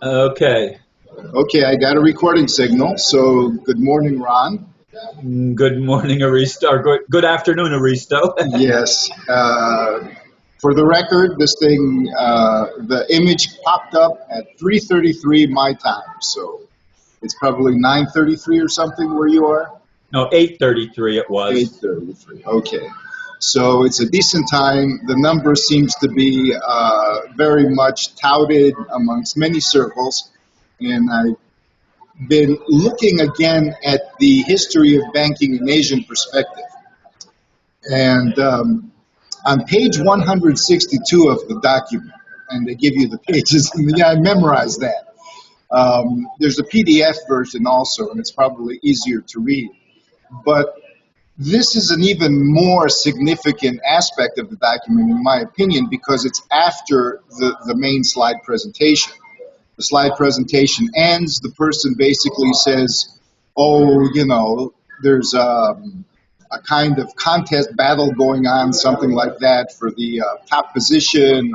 Okay. Okay, I got a recording signal. So, good morning, Ron. Good morning, Aristo. Or good afternoon, Aristo. Yes. For the record, this thing, the image popped up at 3:33 my time. So it's probably 9:33 or something where you are. No, 8:33 it was. 8:33. Okay. So it's a decent time. The number seems to be very much touted amongst many circles, and I been looking again at the history of banking in Asian perspective. And on page 162 of the document, and they give you the pages, and yeah, I memorized that. There's a PDF version also, and it's probably easier to read. But this is an even more significant aspect of the document, in my opinion, because it's after the main slide presentation. The slide presentation ends, the person basically says, oh, there's a kind of contest battle going on, something like that, for the top position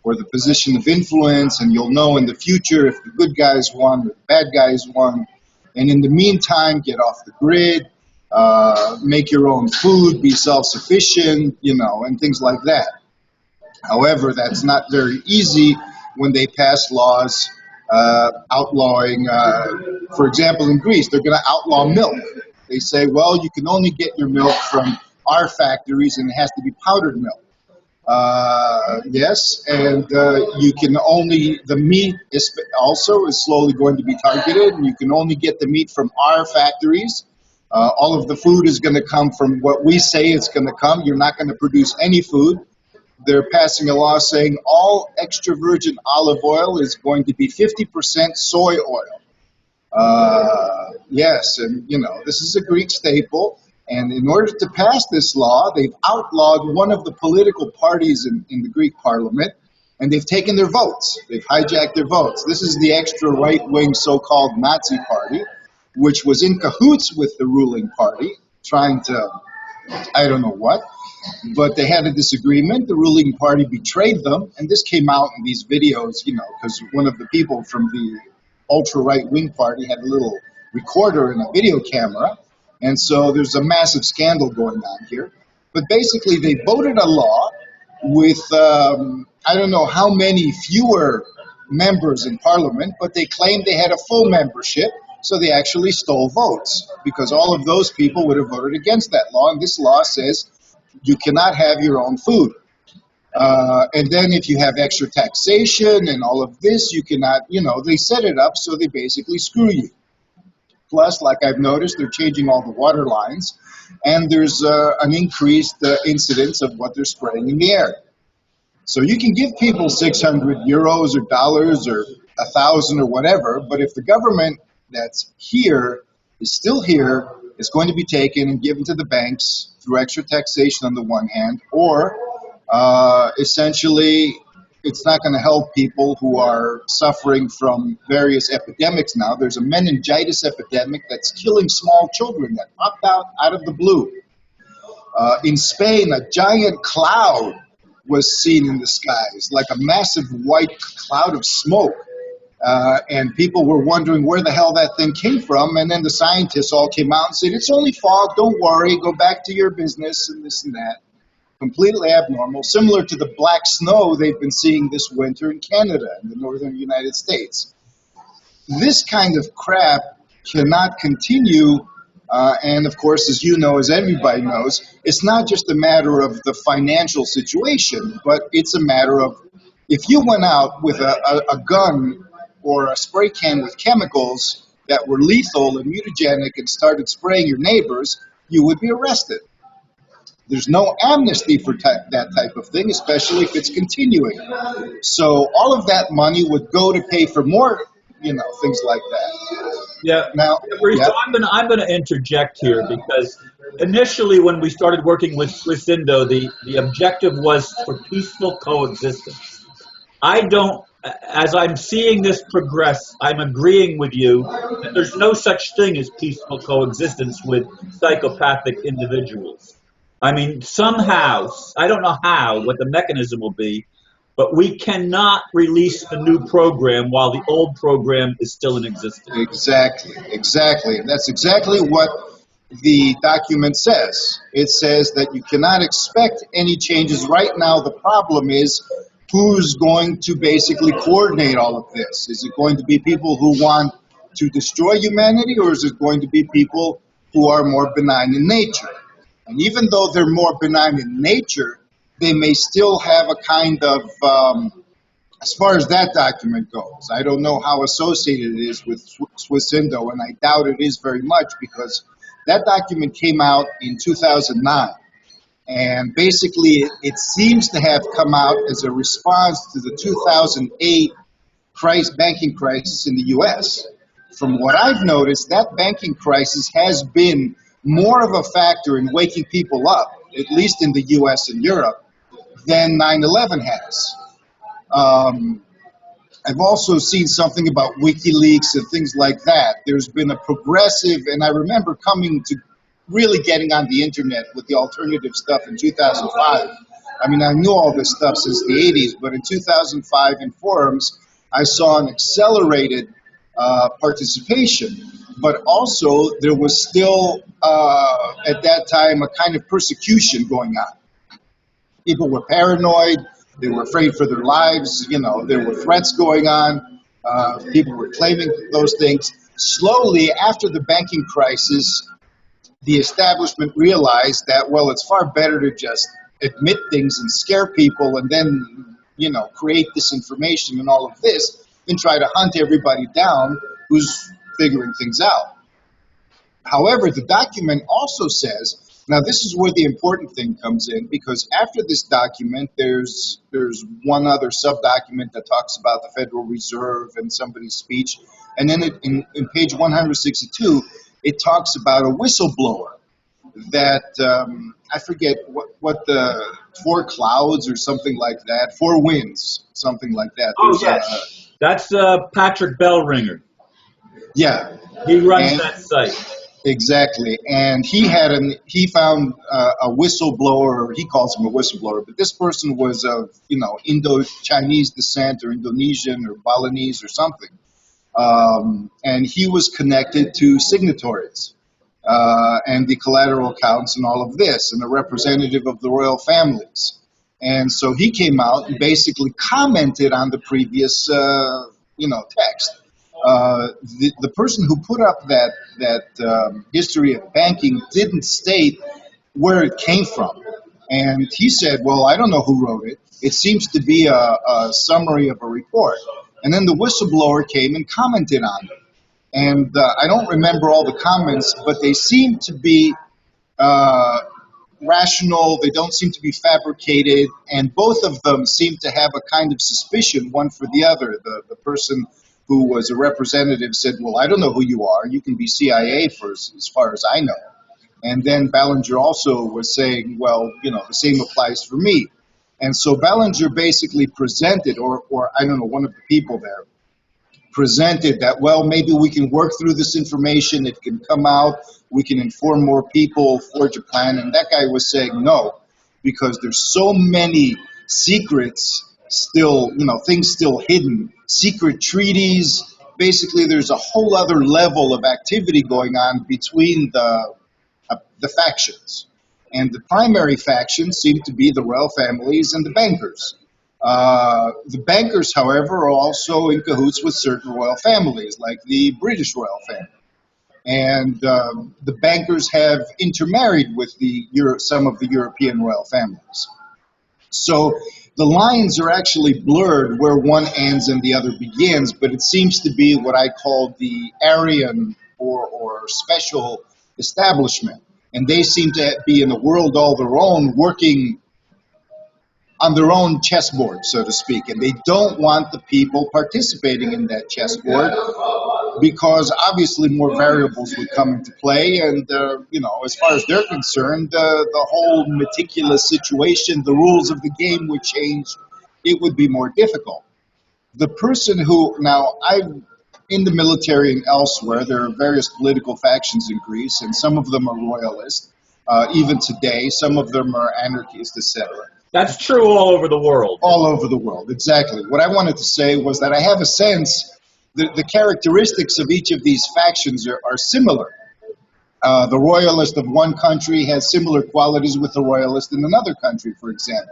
or the position of influence, and you'll know in the future if the good guys won or the bad guys won. And in the meantime, get off the grid, make your own food, be self-sufficient, and things like that. However, that's not very easy when they pass laws outlawing, for example, in Greece, they're going to outlaw milk. They say, well, you can only get your milk from our factories and it has to be powdered milk. Yes, and you can only, the meat also is slowly going to be targeted, and you can only get the meat from our factories. All of the food is going to come from what we say it's going to come. You're not going to produce any food. They're passing a law saying all extra virgin olive oil is going to be 50% soy oil. Yes, and this is a Greek staple. And in order to pass this law, they've outlawed one of the political parties in the Greek parliament, and they've taken their votes. They've hijacked their votes. This is the extra right-wing so-called Nazi party, which was in cahoots with the ruling party, trying to, I don't know what. But they had a disagreement. The ruling party betrayed them, and this came out in these videos, because one of the people from the ultra right-wing party had a little recorder and a video camera, and so there's a massive scandal going on here. But basically, they voted a law with I don't know how many fewer members in parliament, but they claimed they had a full membership, so they actually stole votes because all of those people would have voted against that law, and this law says you cannot have your own food. And then if you have extra taxation and all of this, you cannot, they set it up so they basically screw you. Plus, like I've noticed, they're changing all the water lines, and there's an increased incidence of what they're spraying in the air. So you can give people 600 euros or dollars or 1,000 or whatever, but if the government that's here is still here, it's going to be taken and given to the banks through extra taxation on the one hand, or essentially it's not going to help people who are suffering from various epidemics now. There's a meningitis epidemic that's killing small children that popped out of the blue. In Spain, a giant cloud was seen in the skies, like a massive white cloud of smoke. And people were wondering where the hell that thing came from. And then the scientists all came out and said, it's only fog, don't worry, go back to your business and this and that. Completely abnormal, similar to the black snow they've been seeing this winter in Canada and the northern United States. This kind of crap cannot continue. And of course, as you know, as everybody knows, it's not just a matter of the financial situation, but it's a matter of if you went out with a gun or a spray can with chemicals that were lethal and mutagenic and started spraying your neighbors, you would be arrested. There's no amnesty for that type of thing, especially if it's continuing. So all of that money would go to pay for more, things like that. Yeah. Now, Rita, I'm gonna interject here because initially when we started working with Swiss Indo, the objective was for peaceful coexistence. As I'm seeing this progress, I'm agreeing with you that there's no such thing as peaceful coexistence with psychopathic individuals. I mean, somehow, I don't know how, what the mechanism will be, but we cannot release the new program while the old program is still in existence. Exactly. And that's exactly what the document says. It says that you cannot expect any changes. Right now, the problem is who's going to basically coordinate all of this? Is it going to be people who want to destroy humanity, or is it going to be people who are more benign in nature? And even though they're more benign in nature, they may still have a kind of as far as that document goes, I don't know how associated it is with Swiss-Indo, and I doubt it is very much because that document came out in 2009. And basically, it seems to have come out as a response to the 2008 banking crisis in the U.S. From what I've noticed, that banking crisis has been more of a factor in waking people up, at least in the U.S. and Europe, than 9/11 has. I've also seen something about WikiLeaks and things like that. There's been a progressive, and I remember coming to really getting on the internet with the alternative stuff in 2005. I mean, I knew all this stuff since the 80s, but in 2005 in forums, I saw an accelerated participation. But also, there was still, at that time, a kind of persecution going on. People were paranoid. They were afraid for their lives. You know, there were threats going on. People were claiming those things. Slowly, after the banking crisis, the establishment realized that, well, it's far better to just admit things and scare people and then, you know, create disinformation and all of this than try to hunt everybody down who's figuring things out. However, the document also says, now this is where the important thing comes in, because after this document, there's one other sub-document that talks about the Federal Reserve and somebody's speech, and then in page 162, it talks about a whistleblower that, I forget what the, four clouds or something like that, four winds, something like that. Oh, yes. That's Patrick Bellringer. Yeah. He runs that site. Exactly, and he found a whistleblower, or he calls him a whistleblower, but this person was of Indo-Chinese descent or Indonesian or Balinese or something, and he was connected to signatories and the collateral accounts and all of this, and a representative of the royal families, and so he came out and basically commented on the previous text. The person who put up that history of banking didn't state where it came from. And he said, well, I don't know who wrote it. It seems to be a summary of a report. And then the whistleblower came and commented on it. And I don't remember all the comments, but they seem to be rational. They don't seem to be fabricated. And both of them seem to have a kind of suspicion, one for the other. The person who was a representative said, well, I don't know who you are. You can be CIA for as far as I know. And then Ballinger also was saying, well, the same applies for me. And so Ballinger basically presented, or I don't know, one of the people there presented that, well, maybe we can work through this information. It can come out. We can inform more people, forge a plan. And that guy was saying no, because there's so many secrets still, things still hidden, secret treaties. Basically, there's a whole other level of activity going on between the factions. And the primary factions seem to be the royal families and the bankers. The bankers, however, are also in cahoots with certain royal families, like the British royal family. And the bankers have intermarried with some of the European royal families. So the lines are actually blurred where one ends and the other begins, but it seems to be what I call the Aryan or special establishment. And they seem to be in a world all their own, working on their own chessboard, so to speak. And they don't want the people participating in that chessboard because obviously more variables would come into play. And, as far as they're concerned, the whole meticulous situation, the rules of the game would change. It would be more difficult. The person who, now, in the military and elsewhere, there are various political factions in Greece, and some of them are royalist, even today. Some of them are anarchists, etc. That's true all over the world. All over the world, exactly. What I wanted to say was that I have a sense that the characteristics of each of these factions are similar. The royalist of one country has similar qualities with the royalist in another country, for example.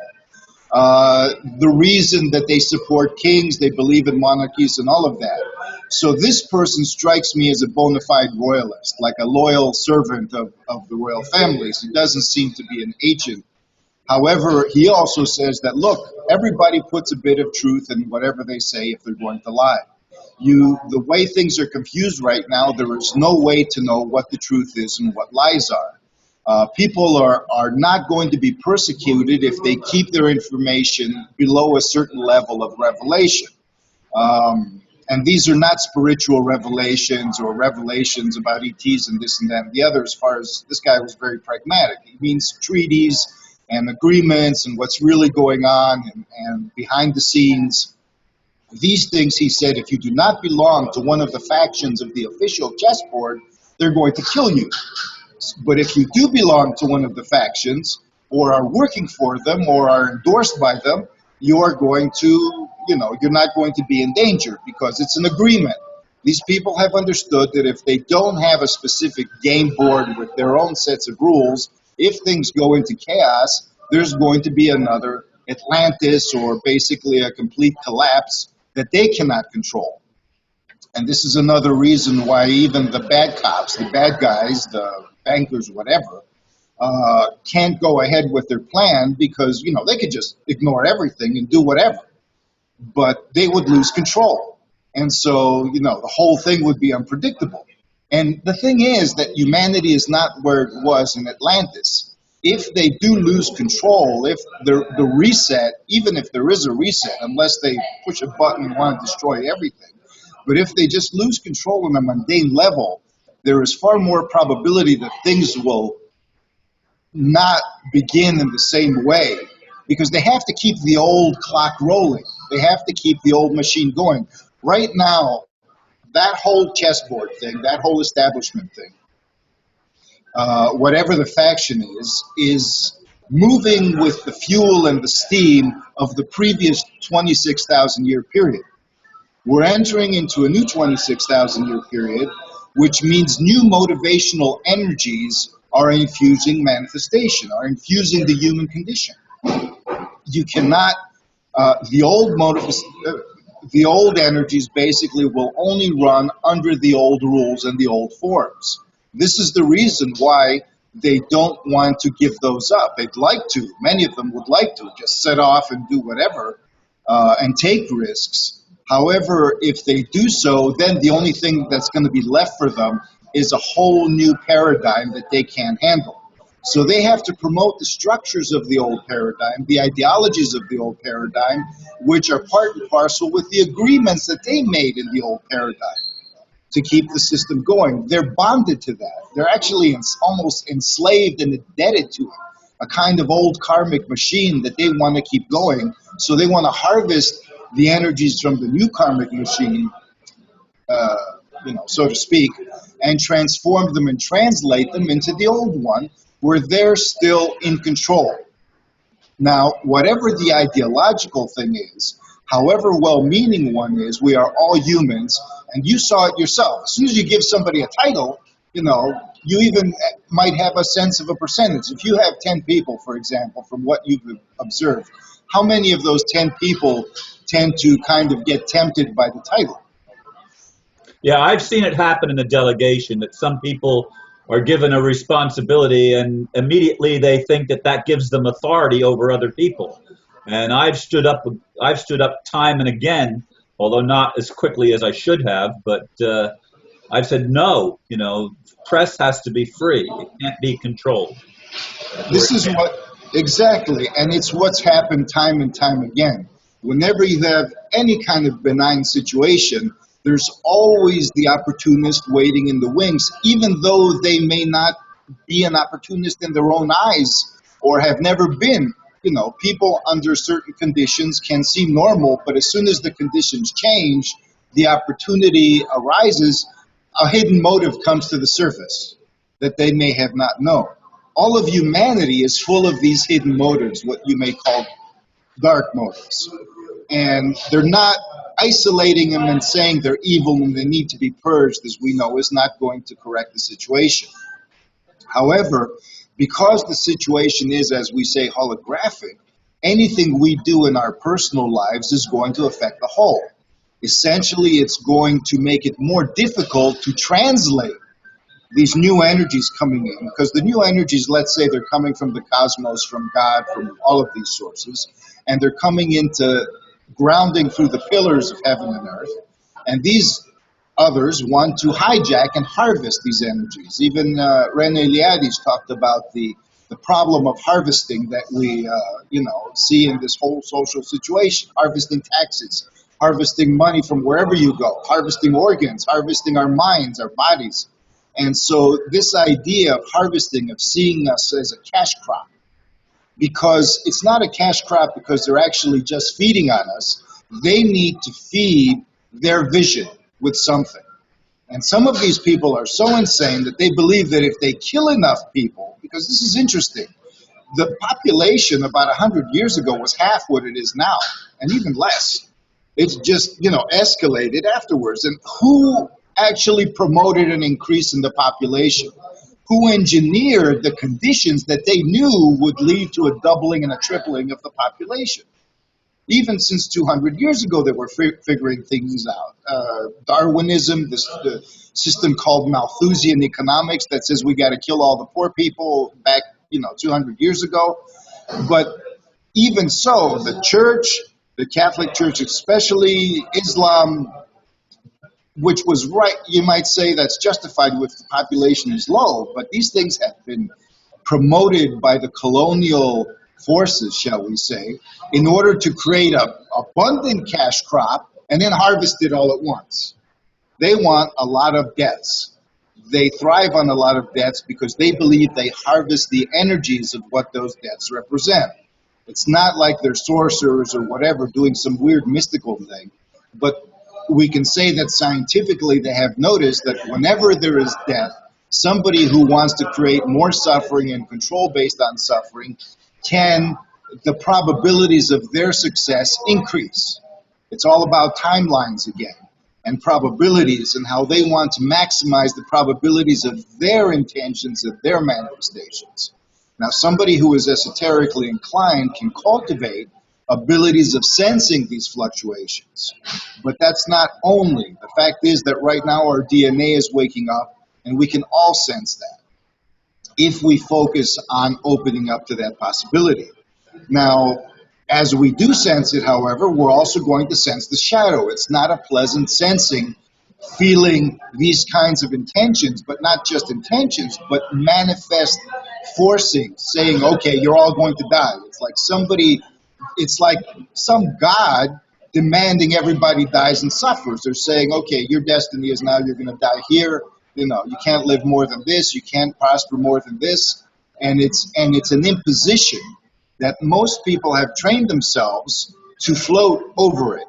The reason that they support kings, they believe in monarchies and all of that. So this person strikes me as a bona fide royalist, like a loyal servant of the royal families. He doesn't seem to be an agent. However, he also says that, look, everybody puts a bit of truth in whatever they say if they're going to lie. The way things are confused right now, there is no way to know what the truth is and what lies are. People are not going to be persecuted if they keep their information below a certain level of revelation. And these are not spiritual revelations or revelations about ETs and this and that and the other. As far as this guy was very pragmatic. He means treaties and agreements and what's really going on and behind the scenes. These things, he said, if you do not belong to one of the factions of the official chessboard, they're going to kill you. But if you do belong to one of the factions, or are working for them, or are endorsed by them, you're going to, you're not going to be in danger because it's an agreement. These people have understood that if they don't have a specific game board with their own sets of rules, if things go into chaos, there's going to be another Atlantis or basically a complete collapse that they cannot control. And this is another reason why even the bad cops, the bad guys, the bankers, whatever, can't go ahead with their plan because, they could just ignore everything and do whatever. But they would lose control. And so, the whole thing would be unpredictable. And the thing is that humanity is not where it was in Atlantis. If they do lose control, if the reset, even if there is a reset, unless they push a button and want to destroy everything, but if they just lose control on a mundane level, there is far more probability that things will not begin in the same way because they have to keep the old clock rolling. They have to keep the old machine going. Right now, that whole chessboard thing, that whole establishment thing, whatever the faction is moving with the fuel and the steam of the previous 26,000 year period. We're entering into a new 26,000 year period, which means new motivational energies are infusing manifestation, are infusing the human condition. You cannot, the old energies basically will only run under the old rules and the old forms. This is the reason why they don't want to give those up. They'd like to. Many of them would like to just set off and do whatever and take risks. However, if they do so, then the only thing that's going to be left for them is a whole new paradigm that they can't handle. So they have to promote the structures of the old paradigm, the ideologies of the old paradigm, which are part and parcel with the agreements that they made in the old paradigm to keep the system going. They're bonded to that. They're actually almost enslaved and indebted to it, a kind of old karmic machine that they want to keep going. So they want to harvest the energies from the new karmic machine, so to speak, and transform them and translate them into the old one where they're still in control. Now, whatever the ideological thing is, however well-meaning one is, we are all humans, and you saw it yourself. As soon as you give somebody a title, you even might have a sense of a percentage. If you have 10 people, for example, from what you've observed, how many of those 10 people tend to kind of get tempted by the title? Yeah, I've seen it happen in the delegation that some people are given a responsibility and immediately they think that gives them authority over other people. And I've stood up time and again, although not as quickly as I should have, but I've said no, press has to be free. It can't be controlled. This is exactly, and it's what's happened time and time again. Whenever you have any kind of benign situation, there's always the opportunist waiting in the wings, even though they may not be an opportunist in their own eyes or have never been. People under certain conditions can seem normal, but as soon as the conditions change, the opportunity arises, a hidden motive comes to the surface that they may have not known. all of humanity is full of these hidden motives, what you may call dark motives. And they're not isolating them and saying they're evil and they need to be purged, as we know, is not going to correct the situation. However, because the situation is, as we say, holographic, anything we do in our personal lives is going to affect the whole. Essentially, it's going to make it more difficult to translate these new energies coming in, because the new energies, let's say they're coming from the cosmos, from God, from all of these sources, and they're coming into grounding through the pillars of heaven and earth, and these others want to hijack and harvest these energies. Even Rene Liadis talked about the problem of harvesting that we see in this whole social situation, harvesting taxes, harvesting money from wherever you go, harvesting organs, harvesting our minds, our bodies. And so this idea of harvesting, of seeing us as a cash crop, because it's not a cash crop because they're actually just feeding on us. They need to feed their vision with something. And some of these people are so insane that they believe that if they kill enough people, because this is interesting, the population about 100 years ago was half what it is now, and even less. It's just, escalated afterwards. And who actually promoted an increase in the population? Who engineered the conditions that they knew would lead to a doubling and a tripling of the population? Even since 200 years ago, they were figuring things out. Darwinism, the system called Malthusian economics that says we got to kill all the poor people back, 200 years ago. But even so, the church, the Catholic Church especially, Islam, which was right, you might say that's justified with the population is low, but these things have been promoted by the colonial forces, shall we say, in order to create a abundant cash crop and then harvest it all at once. They want a lot of deaths. They thrive on a lot of deaths because they believe they harvest the energies of what those deaths represent. It's not like they're sorcerers or whatever doing some weird mystical thing, but we can say that scientifically they have noticed that whenever there is death, somebody who wants to create more suffering and control based on suffering, the probabilities of their success increase. It's all about timelines again and probabilities and how they want to maximize the probabilities of their intentions, of their manifestations. Now, somebody who is esoterically inclined can cultivate abilities of sensing these fluctuations. But that's not only. The fact is that right now our DNA is waking up and we can all sense that if we focus on opening up to that possibility. Now, as we do sense it, however, we're also going to sense the shadow. It's not a pleasant sensing, feeling these kinds of intentions, but not just intentions, but manifest forcing, saying, okay, you're all going to die. It's like some God demanding everybody dies and suffers. They're saying, okay, your destiny is now you're going to die here. You can't live more than this. You can't prosper more than this. And it's an imposition that most people have trained themselves to float over it.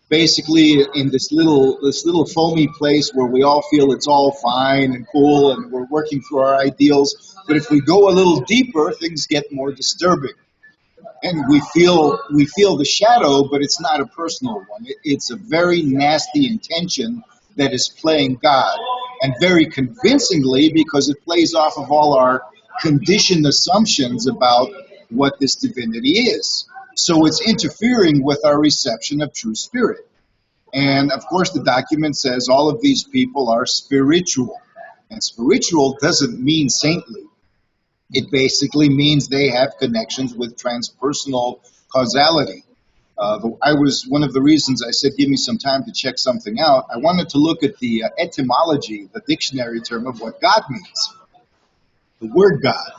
Basically, in this little foamy place where we all feel it's all fine and cool and we're working through our ideals. But if we go a little deeper, things get more disturbing. And we feel the shadow, but it's not a personal one. It's a very nasty intention that is playing God, and very convincingly because it plays off of all our conditioned assumptions about what this divinity is. So it's interfering with our reception of true spirit. And of course, the document says all of these people are spiritual. And spiritual doesn't mean saintly. It basically means they have connections with transpersonal causality. One of the reasons I said, give me some time to check something out. I wanted to look at the etymology, the dictionary term of what God means. The word God,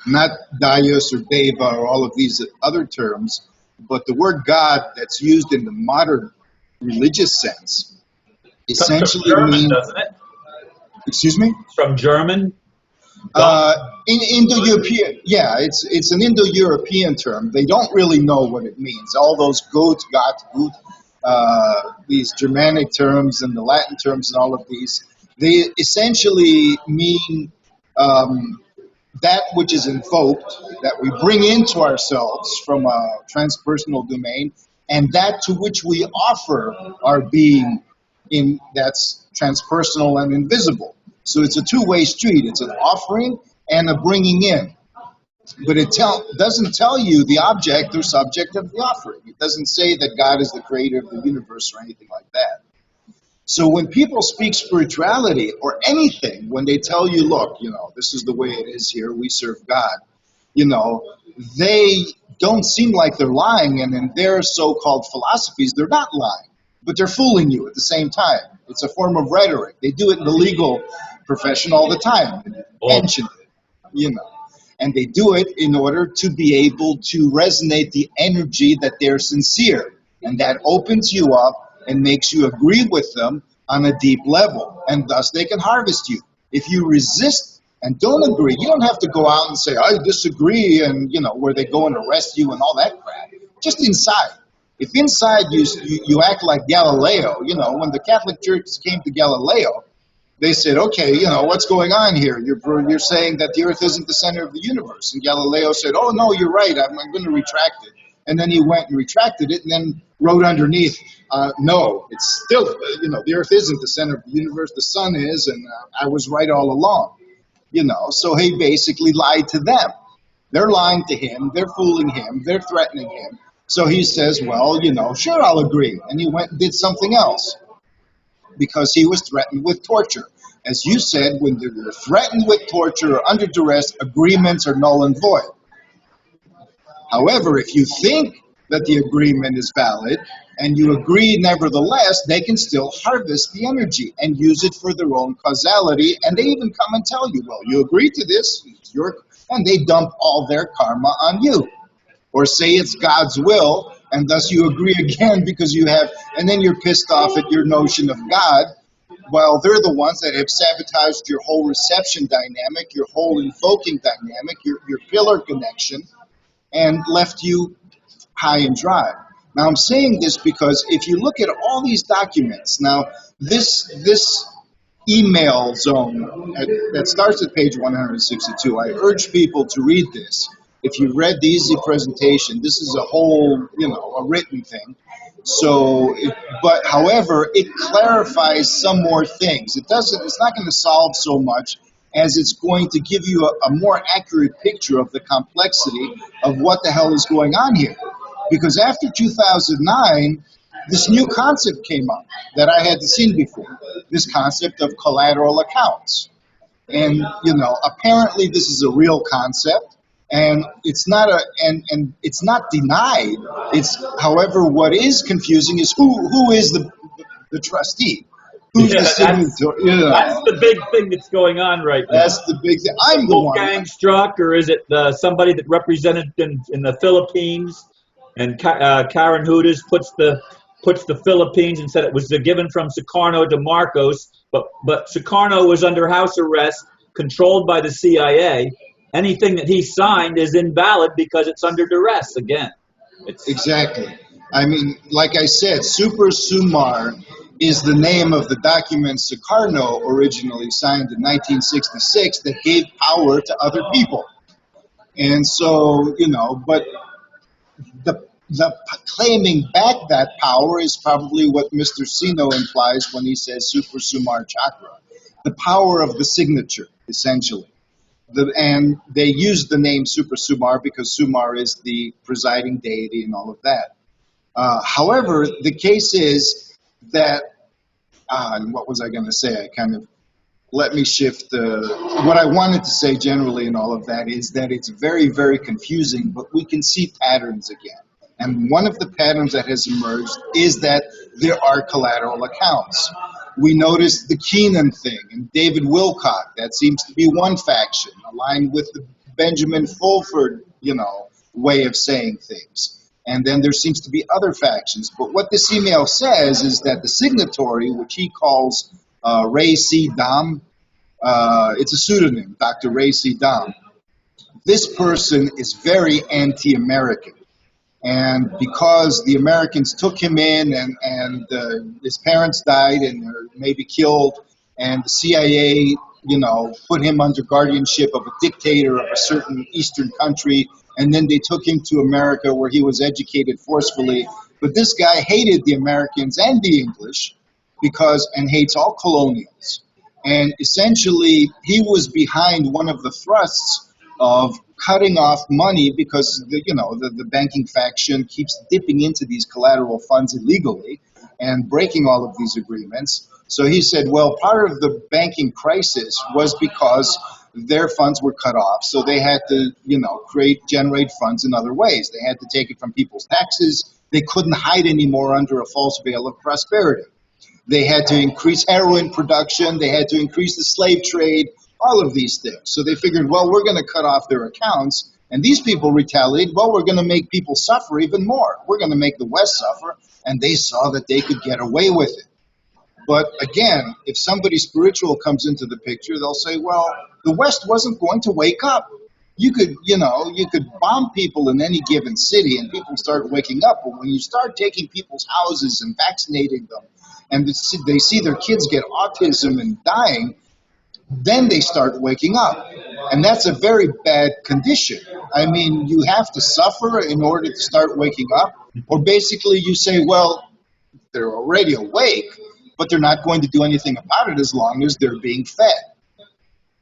not Deus or Deva or all of these other terms, but the word God that's used in the modern religious sense essentially German, means. doesn't it? Excuse me? From German. In Indo-European, yeah, it's an Indo-European term. They don't really know what it means. All those Gott, Gut, these Germanic terms and the Latin terms and all of these, they essentially mean that which is invoked, that we bring into ourselves from a transpersonal domain, and that to which we offer our being in that's transpersonal and invisible. So it's a two-way street. It's an offering and a bringing in. But it doesn't tell you the object or subject of the offering. It doesn't say that God is the creator of the universe or anything like that. So when people speak spirituality or anything, when they tell you, look, this is the way it is here, we serve God, they don't seem like they're lying, and in their so-called philosophies, they're not lying, but they're fooling you at the same time. It's a form of rhetoric. They do it in the legal profession all the time. Mention it, and they do it in order to be able to resonate the energy that they're sincere, and that opens you up and makes you agree with them on a deep level, and thus they can harvest you. If you resist and don't agree, you don't have to go out and say, I disagree, and where they go and arrest you and all that crap. Just inside. If inside you act like Galileo, when the Catholic Church came to Galileo, they said, okay, what's going on here? You're saying that the earth isn't the center of the universe. And Galileo said, oh, no, you're right. I'm going to retract it. And then he went and retracted it and then wrote underneath, no, it's still, the earth isn't the center of the universe. The sun is, and I was right all along. So he basically lied to them. They're lying to him. They're fooling him. They're threatening him. So he says, well, sure, I'll agree. And he went and did something else, because he was threatened with torture. As you said, when they're threatened with torture or under duress, agreements are null and void. However, if you think that the agreement is valid and you agree nevertheless, they can still harvest the energy and use it for their own causality. And they even come and tell you, well, you agreed to this, and they dump all their karma on you. Or say it's God's will, and thus you agree again because and then you're pissed off at your notion of God. Well, they're the ones that have sabotaged your whole reception dynamic, your whole invoking dynamic, your pillar connection, and left you high and dry. Now, I'm saying this because if you look at all these documents, now this email zone that starts at page 162, I urge people to read this. If you read the easy presentation, this is a whole, a written thing. So, but however, it clarifies some more things. It's not going to solve so much as it's going to give you a more accurate picture of the complexity of what the hell is going on here. Because after 2009, this new concept came up that I hadn't seen before, this concept of collateral accounts. And, apparently this is a real concept. And it's not and it's not denied. However, what is confusing is who is the trustee? Who's the signatory? That's the big thing that's going on right now. That's the big thing. I'm the one. Wolfgang Struck, or is it somebody that represented in the Philippines? And Karen Hudes puts the Philippines and said it was given from Sukarno to Marcos, but Sukarno was under house arrest, controlled by the CIA. Anything that he signed is invalid because it's under duress again. Exactly. I mean, like I said, Super Sumar is the name of the document Sukarno originally signed in 1966 that gave power to other people. And so, but the claiming back that power is probably what Mr. Sino implies when he says Super Sumar Chakra, the power of the signature, essentially. And they use the name Super Sumar because Sumar is the presiding deity and all of that. However, the case is that, what was I going to say? Let me shift. What I wanted to say generally in all of that is that it's very, very confusing, but we can see patterns again. And one of the patterns that has emerged is that there are collateral accounts. We noticed the Keenan thing and David Wilcock. That seems to be one faction, aligned with the Benjamin Fulford, way of saying things. And then there seems to be other factions. But what this email says is that the signatory, which he calls Ray C. Dam, it's a pseudonym, Dr. Ray C. Dam. This person is very anti-American. And because the Americans took him in and his parents died and were maybe killed, and the CIA put him under guardianship of a dictator of a certain Eastern country, and then they took him to America where he was educated forcefully. But this guy hated the Americans and the English and hates all colonials. And essentially, he was behind one of the thrusts of cutting off money because the banking faction keeps dipping into these collateral funds illegally and breaking all of these agreements. So he said, well, part of the banking crisis was because their funds were cut off. So they had to, generate funds in other ways. They had to take it from people's taxes. They couldn't hide anymore under a false veil of prosperity. They had to increase heroin production. They had to increase the slave trade, all of these things. So they figured, well, we're going to cut off their accounts. And these people retaliated, well, we're going to make people suffer even more. We're going to make the West suffer. And they saw that they could get away with it. But again, if somebody spiritual comes into the picture, they'll say, well, the West wasn't going to wake up. You could bomb people in any given city and people start waking up. But when you start taking people's houses and vaccinating them, and they see their kids get autism and dying, then they start waking up. And that's a very bad condition. I mean, you have to suffer in order to start waking up. Or basically you say, well, they're already awake, but they're not going to do anything about it as long as they're being fed.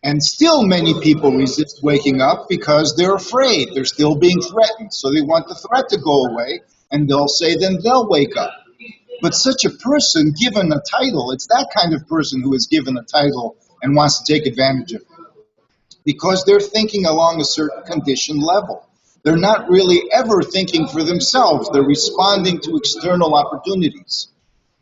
And still many people resist waking up because they're afraid. They're still being threatened. So they want the threat to go away, and they'll say then they'll wake up. But such a person given a title, it's that kind of person who is given a title and wants to take advantage of it. Because they're thinking along a certain condition level. They're not really ever thinking for themselves. They're responding to external opportunities.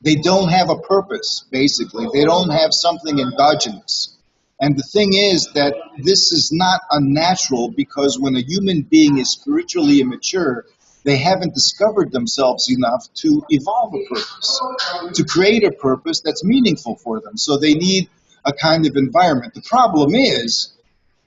They don't have a purpose, basically. They don't have something endogenous. And the thing is that this is not unnatural because when a human being is spiritually immature, they haven't discovered themselves enough to evolve a purpose, to create a purpose that's meaningful for them. So they need a kind of environment. The problem is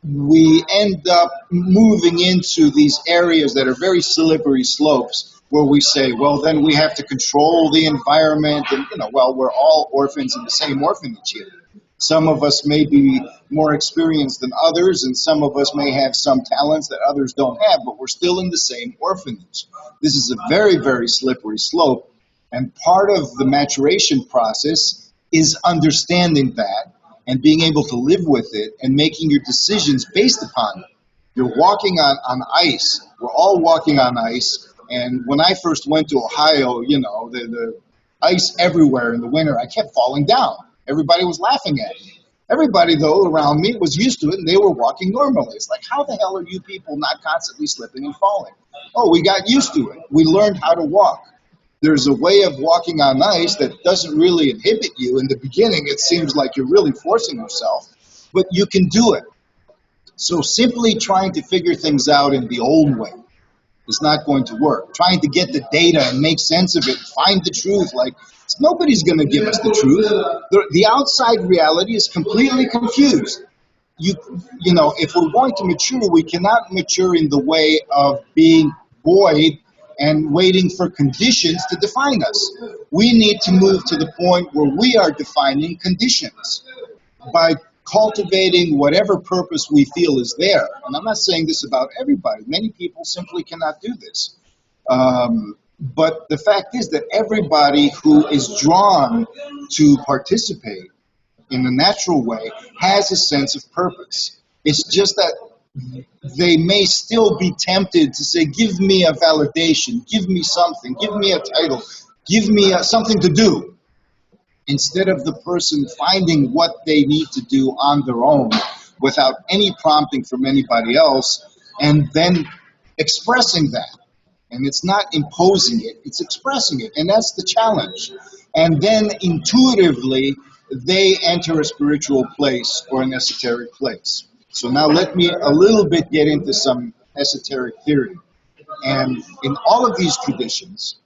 we end up moving into these areas that are very slippery slopes where we say, well, then we have to control the environment. And, well, we're all orphans in the same orphanage here. Some of us may be more experienced than others, and some of us may have some talents that others don't have, but we're still in the same orphanage. This is a very, very slippery slope, and part of the maturation process is understanding that and being able to live with it and making your decisions based upon it. You're walking on ice. We're all walking on ice, and when I first went to Ohio, the ice everywhere in the winter, I kept falling down. Everybody was laughing at me. Everybody, though, around me was used to it, and they were walking normally. It's like, how the hell are you people not constantly slipping and falling? Oh, we got used to it. We learned how to walk. There's a way of walking on ice that doesn't really inhibit you. In the beginning, it seems like you're really forcing yourself, but you can do it. So simply trying to figure things out in the old way is not going to work. Trying to get the data and make sense of it, find the truth, nobody's going to give us the truth. The outside reality is completely confused. If we're going to mature, we cannot mature in the way of being void and waiting for conditions to define us. We need to move to the point where we are defining conditions by cultivating whatever purpose we feel is there. And I'm not saying this about everybody. Many people simply cannot do this. But the fact is that everybody who is drawn to participate in a natural way has a sense of purpose. It's just that they may still be tempted to say, give me a validation, give me something, give me a title, give me something to do, instead of the person finding what they need to do on their own without any prompting from anybody else, and then expressing that. And it's not imposing it, it's expressing it. And that's the challenge. And then intuitively, they enter a spiritual place or an esoteric place. So now let me a little bit get into some esoteric theory. And in all of these traditions,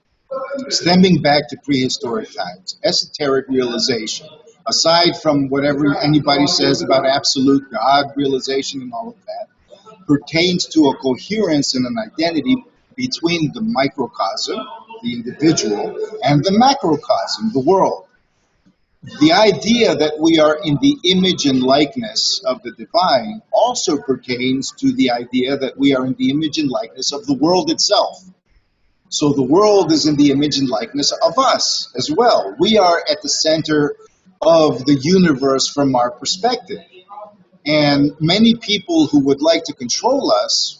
stemming back to prehistoric times, esoteric realization, aside from whatever anybody says about absolute God realization and all of that, pertains to a coherence and an identity between the microcosm, the individual, and the macrocosm, the world. The idea that we are in the image and likeness of the divine also pertains to the idea that we are in the image and likeness of the world itself. So the world is in the image and likeness of us as well. We are at the center of the universe from our perspective. And many people who would like to control us,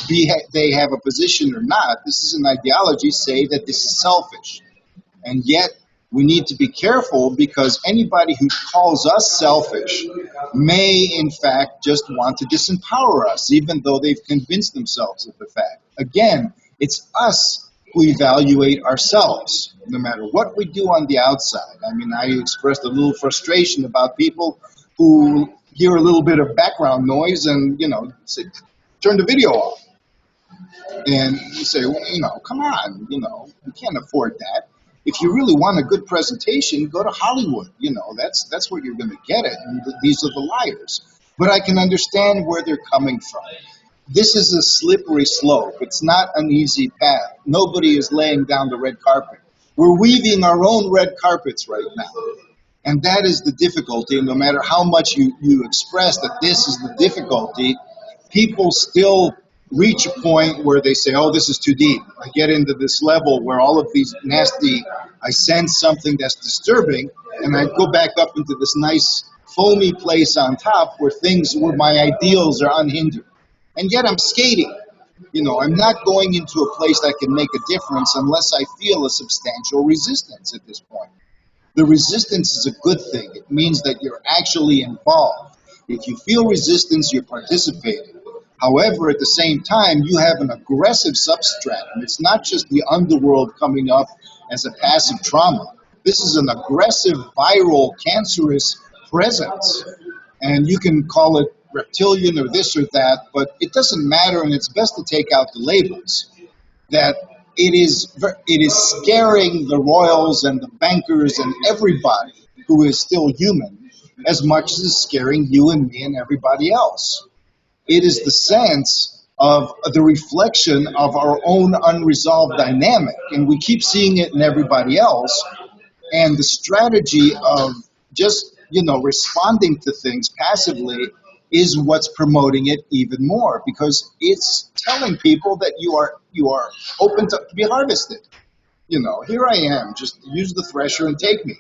be they have a position or not, this is an ideology, say that this is selfish. And yet, we need to be careful because anybody who calls us selfish may, in fact, just want to disempower us, even though they've convinced themselves of the fact. Again, it's us who evaluate ourselves, no matter what we do on the outside. I mean, I expressed a little frustration about people who hear a little bit of background noise and, say, turn the video off. And you say, well, come on, you can't afford that. If you really want a good presentation, go to Hollywood. That's where you're going to get it. And these are the liars. But I can understand where they're coming from. This is a slippery slope. It's not an easy path. Nobody is laying down the red carpet. We're weaving our own red carpets right now. And that is the difficulty. And no matter how much you express that this is the difficulty, people still reach a point where they say, oh, this is too deep. I get into this level where all of these nasty, I sense something that's disturbing, and I go back up into this nice foamy place on top where my ideals are unhindered. And yet I'm skating. I'm not going into a place that can make a difference unless I feel a substantial resistance at this point. The resistance is a good thing. It means that you're actually involved. If you feel resistance, you're participating. However, at the same time, you have an aggressive substratum. It's not just the underworld coming up as a passive trauma. This is an aggressive, viral, cancerous presence. And you can call it reptilian or this or that, but it doesn't matter, and it's best to take out the labels. That it is scaring the royals and the bankers and everybody who is still human as much as it's scaring you and me and everybody else. It is the sense of the reflection of our own unresolved dynamic, and we keep seeing it in everybody else. And the strategy of just, responding to things passively is what's promoting it even more, because it's telling people that you are open to be harvested. Here I am, just use the thresher and take me.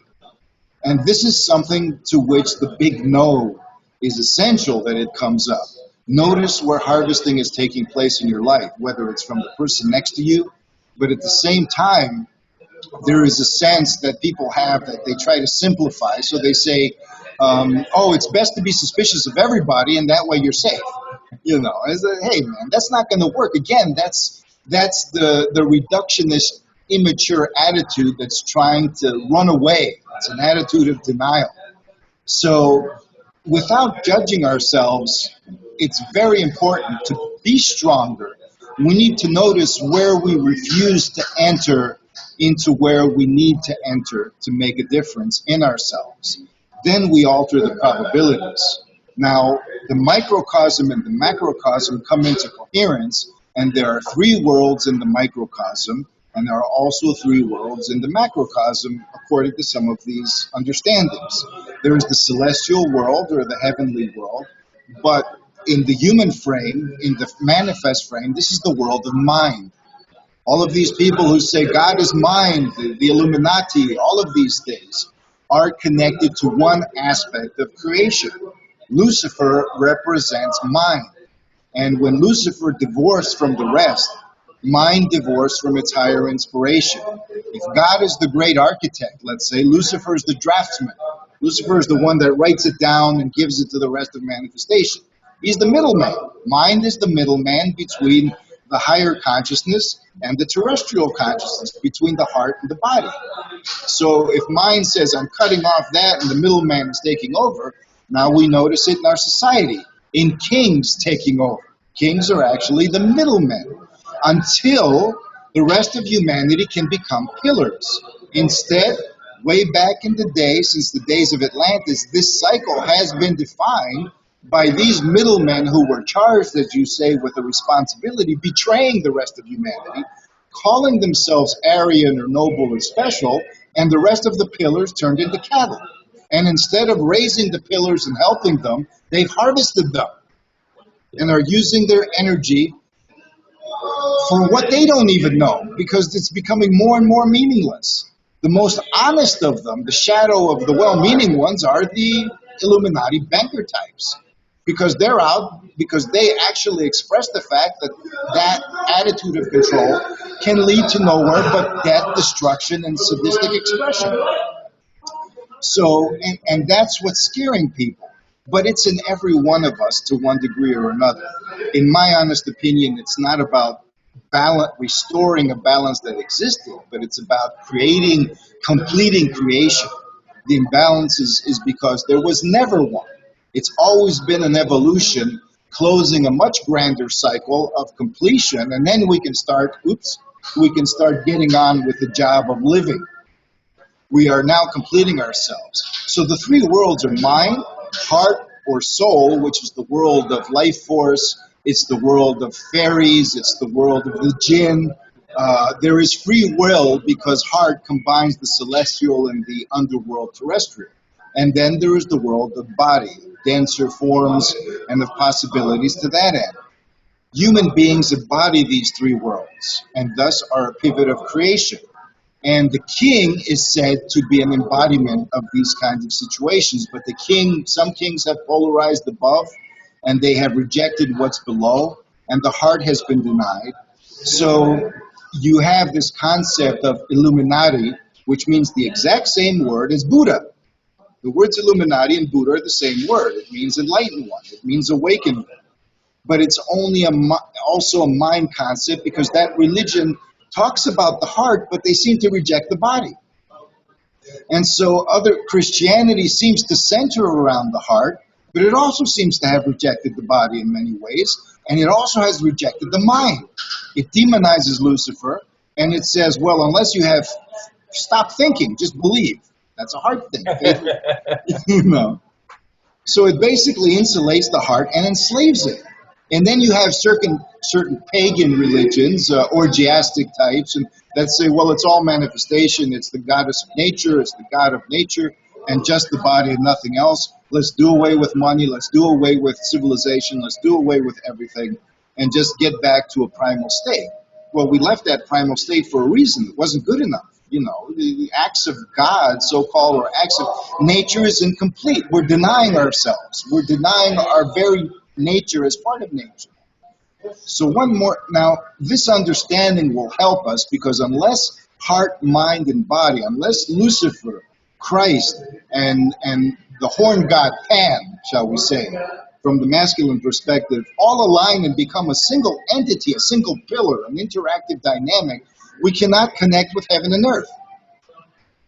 And this is something to which the big no is essential that it comes up. Notice where harvesting is taking place in your life, whether it's from the person next to you, but at the same time, there is a sense that people have that they try to simplify. So they say, it's best to be suspicious of everybody, and that way you're safe. Hey, man, that's not going to work. Again, that's the reductionist, immature attitude that's trying to run away. It's an attitude of denial. So without judging ourselves, it's very important to be stronger. We need to notice where we refuse to enter into where we need to enter to make a difference in ourselves. Then we alter the probabilities. Now, the microcosm and the macrocosm come into coherence, and there are three worlds in the microcosm, and there are also three worlds in the macrocosm, according to some of these understandings. There is the celestial world, or the heavenly world, but in the human frame, in the manifest frame, this is the world of mind. All of these people who say God is mind, the Illuminati, all of these things are connected to one aspect of creation. Lucifer represents mind. And when Lucifer divorced from the rest, mind divorced from its higher inspiration. If God is the great architect, let's say, Lucifer is the draftsman. Lucifer is the one that writes it down and gives it to the rest of manifestation. He's the middleman. Mind is the middleman between the higher consciousness and the terrestrial consciousness, between the heart and the body. So if mind says, I'm cutting off that and the middleman is taking over, now we notice it in our society, in kings taking over. Kings are actually the middlemen until the rest of humanity can become pillars. Instead, way back in the day, since the days of Atlantis, this cycle has been defined by these middlemen who were charged, as you say, with a responsibility, betraying the rest of humanity, calling themselves Aryan or noble or special, and the rest of the pillars turned into cattle. And instead of raising the pillars and helping them, they've harvested them and are using their energy for what they don't even know, because it's becoming more and more meaningless. The most honest of them, the shadow of the well-meaning ones, are the Illuminati banker types, because they're out, because they actually express the fact that that attitude of control can lead to nowhere but death, destruction, and sadistic expression. So, and that's what's scaring people. But it's in every one of us to one degree or another. In my honest opinion, it's not about restoring a balance that existed, but it's about completing creation. The imbalance is because there was never one. It's always been an evolution, closing a much grander cycle of completion, and then we can start getting on with the job of living. We are now completing ourselves. So the three worlds are mind, heart, or soul, which is the world of life force. It's the world of fairies. It's the world of the jinn. There is free will because heart combines the celestial and the underworld terrestrial. And then there is the world of body, denser forms and of possibilities to that end. Human beings embody these three worlds and thus are a pivot of creation. And the king is said to be an embodiment of these kinds of situations. But some kings have polarized above, and they have rejected what's below, and the heart has been denied. So you have this concept of Illuminati, which means the exact same word as Buddha. The words Illuminati and Buddha are the same word. It means enlightened one. It means awakened one. But it's only also a mind concept, because that religion talks about the heart, but they seem to reject the body. And so other Christianity seems to center around the heart, but it also seems to have rejected the body in many ways, and it also has rejected the mind. It demonizes Lucifer, and it says, well, unless you have stop thinking, just believe. That's a heart thing. You know. So it basically insulates the heart and enslaves it. And then you have certain pagan religions, orgiastic types, and that say, well, it's all manifestation. It's the goddess of nature. It's the god of nature, and just the body and nothing else. Let's do away with money. Let's do away with civilization. Let's do away with everything, and just get back to a primal state. Well, we left that primal state for a reason. It wasn't good enough. You know, the acts of God, so-called, or acts of nature is incomplete. We're denying ourselves. We're denying our very nature as part of nature. So now this understanding will help us, because unless heart, mind, and body, unless Lucifer, Christ, and the horn god Pan, shall we say, from the masculine perspective, all align and become a single entity, a single pillar, an interactive dynamic, we cannot connect with heaven and earth.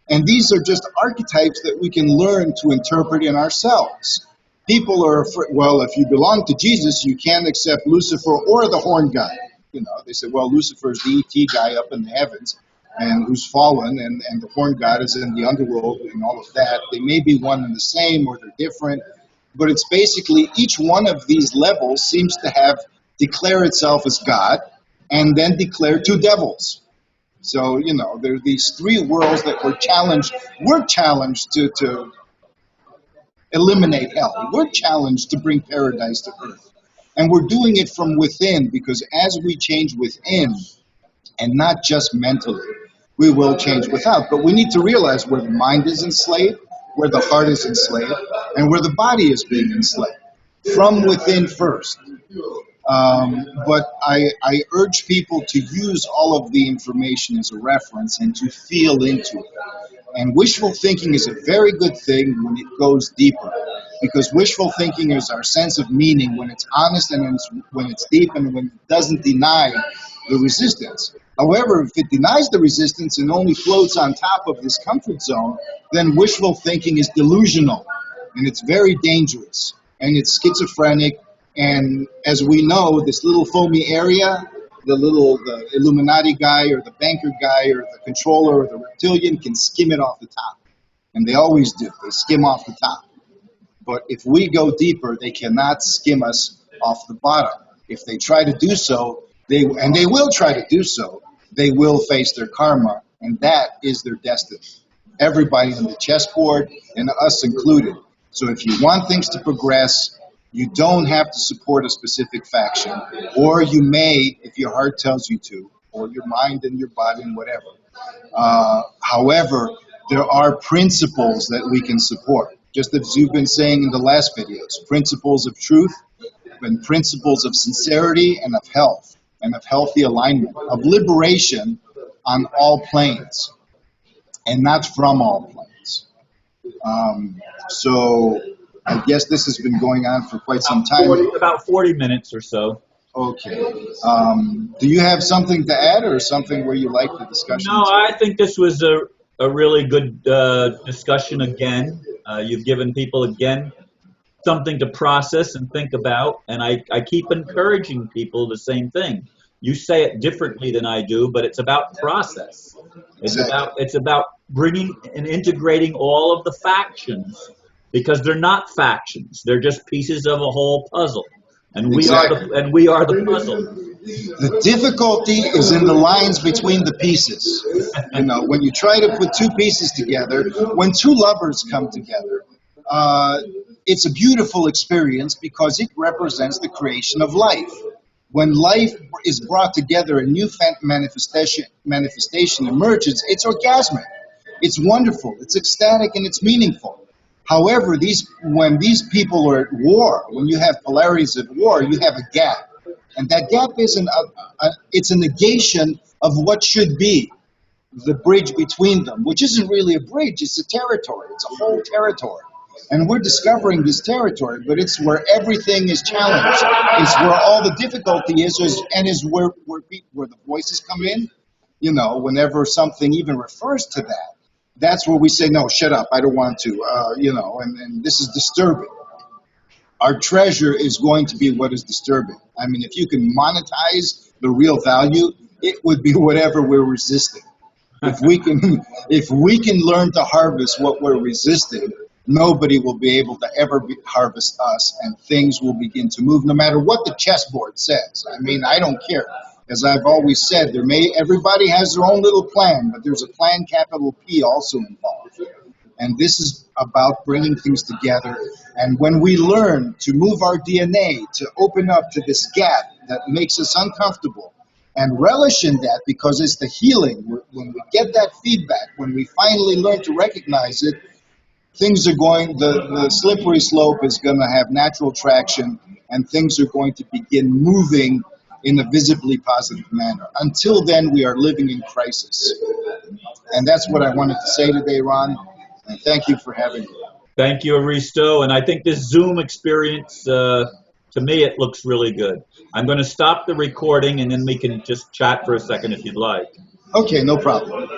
And these are just archetypes that we can learn to interpret in ourselves. People are afraid, well, if you belong to Jesus, you can't accept Lucifer or the horn guy. You know, they say, well, Lucifer is the ET guy up in the heavens and who's fallen, and the horn god is in the underworld and all of that. They may be one and the same, or they're different, but it's basically each one of these levels seems to have declared itself as God and then declared two devils. So, you know, there are these three worlds that we're challenged to eliminate hell. We're challenged to bring paradise to earth. And we're doing it from within, because as we change within, and not just mentally, we will change without. But we need to realize where the mind is enslaved, where the heart is enslaved, and where the body is being enslaved. From within first. But I urge people to use all of the information as a reference and to feel into it. And wishful thinking is a very good thing when it goes deeper, because wishful thinking is our sense of meaning when it's honest and when it's deep and when it doesn't deny the resistance. However, if it denies the resistance and only floats on top of this comfort zone, then wishful thinking is delusional, and it's very dangerous, and it's schizophrenic. And as we know, this little foamy area, the Illuminati guy or the banker guy or the controller or the reptilian can skim it off the top. And they always do. They skim off the top. But if we go deeper, they cannot skim us off the bottom. If they try to do so, they will try to do so, they will face their karma, and that is their destiny. everybody on the chessboard, and us included. So if you want things to progress, you don't have to support a specific faction, or you may, if your heart tells you to, or your mind and your body and whatever. However, there are principles that we can support, just as you've been saying in the last videos, principles of truth and principles of sincerity and of health and of healthy alignment, of liberation on all planes and not from all planes. So I guess this has been going on for quite some time. About 40 minutes or so. Okay. Do you have something to add or something where you like the discussion? No, I think this was a really good discussion again. You've given people, again, something to process and think about, and I keep encouraging people the same thing. You say it differently than I do, but it's about process. It's about bringing and integrating all of the factions, because they're not factions. They're just pieces of a whole puzzle. And we are the puzzle. The difficulty is in the lines between the pieces. You know, when you try to put two pieces together, when two lovers come together, it's a beautiful experience because it represents the creation of life. When life is brought together, a new manifestation emerges, it's orgasmic. It's wonderful, it's ecstatic, and it's meaningful. However, when these people are at war, when you have polarities at war, you have a gap. And that gap is it's a negation of what should be the bridge between them, which isn't really a bridge, it's a territory, it's a whole territory. And we're discovering this territory, but it's where everything is challenged. It's where all the difficulty is where the voices come in. You know, whenever something even refers to that, that's where we say, no, shut up, I don't want to, and this is disturbing. Our treasure is going to be what is disturbing. I mean, if you can monetize the real value, it would be whatever we're resisting. If we can learn to harvest what we're resisting, nobody will be able to ever harvest us, and things will begin to move no matter what the chessboard says. I mean, I don't care. As I've always said, everybody has their own little plan, but there's a plan, capital P, also involved. And this is about bringing things together. And when we learn to move our DNA, to open up to this gap that makes us uncomfortable, and relish in that because it's the healing, when we get that feedback, when we finally learn to recognize it, things are going, the slippery slope is going to have natural traction, and things are going to begin moving in a visibly positive manner. Until then, we are living in crisis. And that's what I wanted to say today, Ron, and thank you for having me. Thank you, Aristo, and I think this Zoom experience, to me, it looks really good. I'm going to stop the recording, and then we can just chat for a second if you'd like. Okay, no problem.